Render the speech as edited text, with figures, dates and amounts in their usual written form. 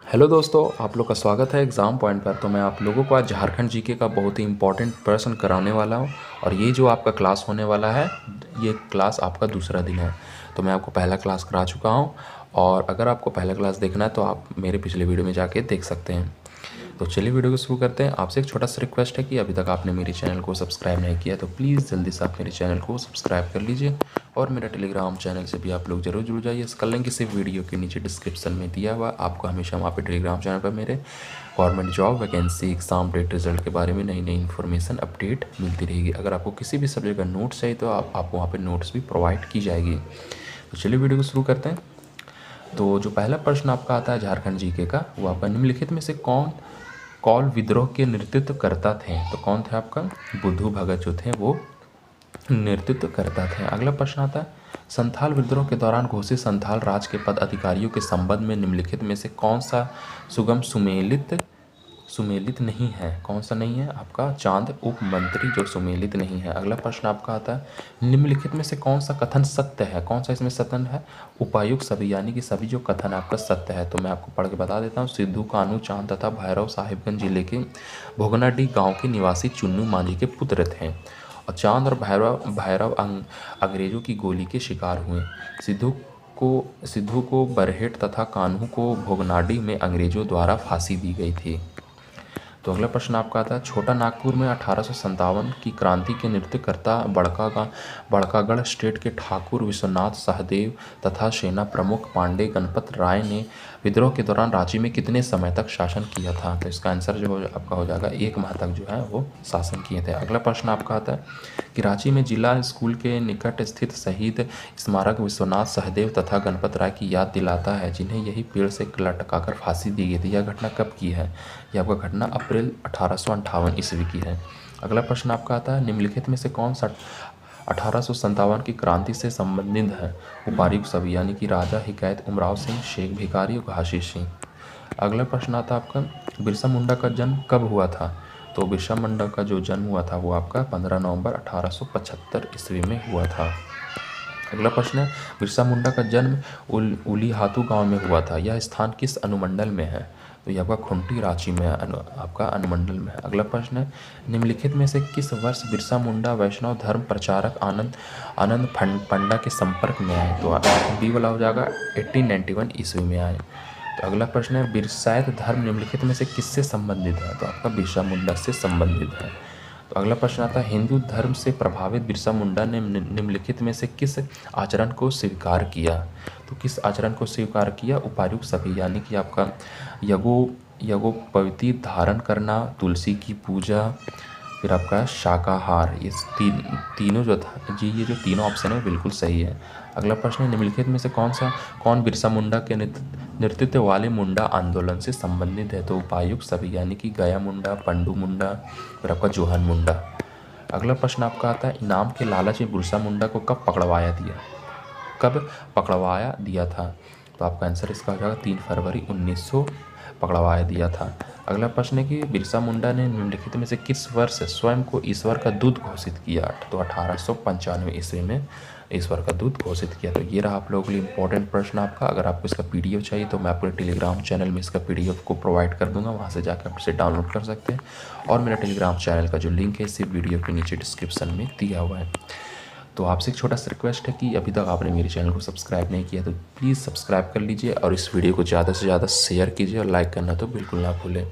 Hello दोस्तों, आप लोग का स्वागत है एग्ज़ाम पॉइंट पर। तो मैं आप लोगों को आज झारखंड जीके का बहुत ही इम्पोर्टेंट प्रश्न कराने वाला हूं। और ये जो आपका क्लास होने वाला है, ये क्लास आपका दूसरा दिन है। तो मैं आपको पहला क्लास करा चुका हूं, और अगर आपको पहला क्लास देखना है तो आप मेरे पिछले वीडियो में जाके देख सकते हैं। तो चलिए वीडियो को शुरू करते हैं। आपसे एक छोटा सा रिक्वेस्ट है कि अभी तक आपने मेरे चैनल को सब्सक्राइब नहीं किया तो प्लीज़ जल्दी से आप मेरे चैनल को सब्सक्राइब कर लीजिए, और मेरा टेलीग्राम चैनल से भी आप लोग जरूर जुड़ जाइए। इसका लिंक इसी वीडियो के नीचे डिस्क्रिप्शन में दिया हुआ। आपको हमेशा वहाँ पे टेलीग्राम चैनल पर मेरे government job, vacancy, exam date, result के बारे में नई नई इन्फॉर्मेशन अपडेट मिलती रहेगी। अगर आपको किसी भी सब्जेक्ट का नोट्स चाहिए तो आपको वहाँ पर नोट्स भी प्रोवाइड की जाएगी। तो चलिए वीडियो को शुरू करते हैं। तो जो पहला प्रश्न आपका आता है झारखंड जीके का, वो आपका निम्नलिखित में से कौन कौल विद्रोह के नेतृत्व करता थे? तो कौन थे आपका? बुद्धू भगत जो थे वो नेतृत्व करता थे। अगला प्रश्न आता है, संथाल विद्रोह के दौरान घोषित संथाल राज के पद अधिकारियों के संबंध में निम्नलिखित में से कौन सा सुगम सुमेलित नहीं है? कौन सा नहीं है? आपका चांद उप मंत्री जो सुमेलित नहीं है। अगला प्रश्न आपका आता है, निम्नलिखित में से कौन सा कथन सत्य है? कौन सा इसमें सत्य है? उपायुक्त सभी, यानी कि सभी जो कथन आपका सत्य है। तो मैं आपको पढ़ के बता देता हूँ। सिद्धू कान्हू चांद तथा भैरव साहिबगंज जिले के भोगनाडीह गांव के निवासी चुन्नू मांझी के पुत्र थे, और चांद और भैरव अंग्रेजों की गोली के शिकार हुए। सिद्धू को बरहेट तथा कान्हू को भोगनाडीह में अंग्रेजों द्वारा फांसी दी गई थी। तो अगला प्रश्न आपका आता है, छोटा नागपुर में 1857 की क्रांति के नृत्यकर्ता बड़कागढ़ स्टेट के ठाकुर विश्वनाथ सहदेव तथा सेना प्रमुख पांडे गणपत राय ने विद्रोह के दौरान रांची में कितने समय तक शासन किया था? तो इसका आंसर जो आपका हो जाएगा 1 माह तक जो है वो शासन किए थे। अगला प्रश्न आपका आता है कि रांची में जिला स्कूल के निकट स्थित शहीद स्मारक विश्वनाथ सहदेव तथा गणपत राय की याद दिलाता है, जिन्हें यही पेड़ से लटकाकर फांसी दी गई थी। यह घटना कब की है? यह आपका घटना अप्रैल 1858 ईस्वी की है। अगला प्रश्न आपका आता है, निम्नलिखित में से कौन सा 1857 की क्रांति से संबंधित है? उपायुक्त सभी, यानी कि राजा हिकायत उमराव सिंह, शेख भिखारी और घासी सिंह। अगला प्रश्न आता है आपका, बिरसा मुंडा का जन्म कब हुआ था? तो बिरसा मुंडा का जो जन्म हुआ था वो आपका 15 नवंबर 1875 ईस्वी में हुआ था। अगला प्रश्न है, बिरसा मुंडा का जन्म उलीहातू गांव में हुआ था। यह स्थान किस अनुमंडल में है? तो यह आपका खुंटी रांची में आपका अनुमंडल में है। अगला प्रश्न है, निम्नलिखित में से किस वर्ष बिरसा मुंडा वैष्णव धर्म प्रचारक आनंद पंडा के संपर्क में आए? तो बी वाला हो जाएगा 1891 ईस्वी में आए। तो अगला प्रश्न है, बिरसायत धर्म निम्नलिखित में से किससे संबंधित है? तो आपका बिरसा मुंडा से संबंधित है। तो अगला प्रश्न आता है, हिंदू धर्म से प्रभावित बिरसा मुंडा ने निम्नलिखित में से किस आचरण को स्वीकार किया? तो किस आचरण को स्वीकार किया? उपायुक्त सभी, यानी कि आपका यज्ञोपवीत धारण करना, तुलसी की पूजा, फिर आपका शाकाहार। ये तीनों जो था जी, ये जो तीनों ऑप्शन है बिल्कुल सही है। अगला प्रश्न है, निम्नलिखित में से कौन बिरसा मुंडा के नेतृत्व वाले मुंडा आंदोलन से संबंधित है? तो उपायुक्त सभी, यानी कि गया मुंडा, पंडू मुंडा, फिर आपका जोहन मुंडा। अगला प्रश्न आपका आता है, इनाम के लालच में बिरसा मुंडा को कब पकड़वाया दिया था? तो आपका आंसर इसका हो जाएगा 3 फरवरी 1900 पकड़वाया दिया था। अगला प्रश्न है कि बिरसा मुंडा ने निम्नलिखित में से किस वर्ष स्वयं को ईश्वर का दूत घोषित किया? तो 1895 ईस्वी में ईश्वर का दूत घोषित किया। तो ये रहा आप लोगों के लिए इंपॉर्टेंट प्रश्न आपका। अगर आपको इसका पीडीएफ चाहिए तो मैं आपको टेलीग्राम चैनल में इसका पीडीएफ को प्रोवाइड कर दूंगा, वहाँ से जाकर आप इसे डाउनलोड कर सकते हैं। और मेरा टेलीग्राम चैनल का जो लिंक है इसी वीडियो के नीचे डिस्क्रिप्शन में दिया हुआ है। तो आपसे एक छोटा सा रिक्वेस्ट है कि अभी तक आपने मेरे चैनल को सब्सक्राइब नहीं किया तो प्लीज़ सब्सक्राइब कर लीजिए, और इस वीडियो को ज़्यादा से ज़्यादा शेयर कीजिए, और लाइक करना तो बिल्कुल ना भूलें।